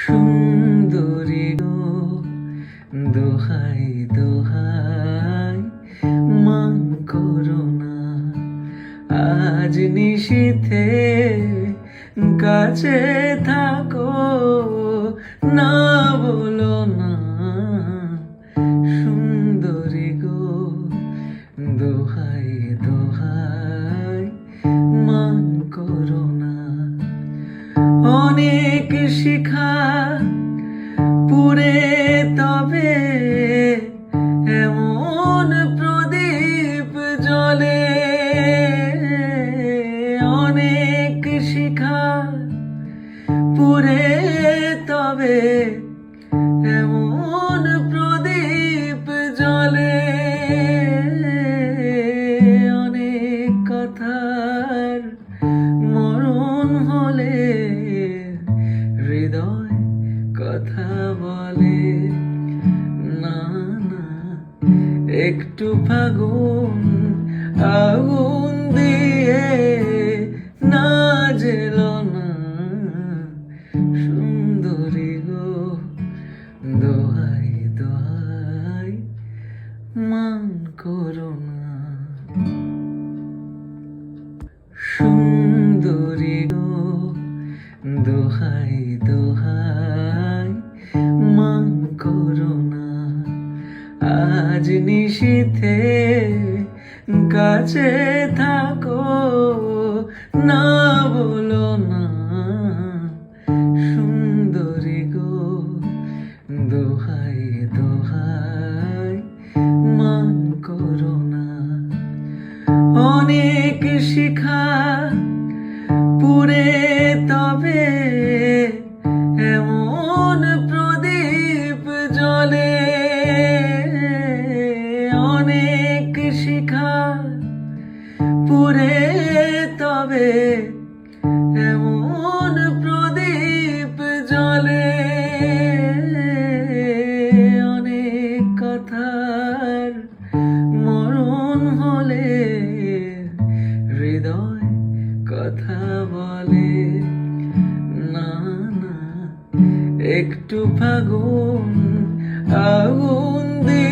সুন্দরী গো, দোহাই দোহাই মান করো না। আজ নিশীথে কাছে থাকো, না বলো না। সুন্দরী গো, দোহাই দোহাই মান করো না। অনেক শিখা পুরে তবে এমন প্রদীপ জ্বলে। অনেক শিখা পুরে তবে এমন প্রদীপ জ্বলে। অনেক কথার মরণ হলে হৃদয় কথা বলে। না না, একটু ফাগুন আগুন দিয়ে না জেল না। সুন্দরী গো, দোহাই দোহাই মান করো না। সুন্দরী গো, দোহাই দোহাই মান করো না। আজ নিশীথে কাছে থাকো, না বলো না। সুন্দরী গো, দোহাই দোহাই মান করো না। অনেক শিখা পুরে তবে এমন প্রদীপ জ্বলে। অনেক শিখা পুরে তবে এমন প্রদীপ জ্বলে। অনেক কথার মরণ হলে হৃদয় কথা বলে। না না, একটু ফাগুন আগুন দিয়ে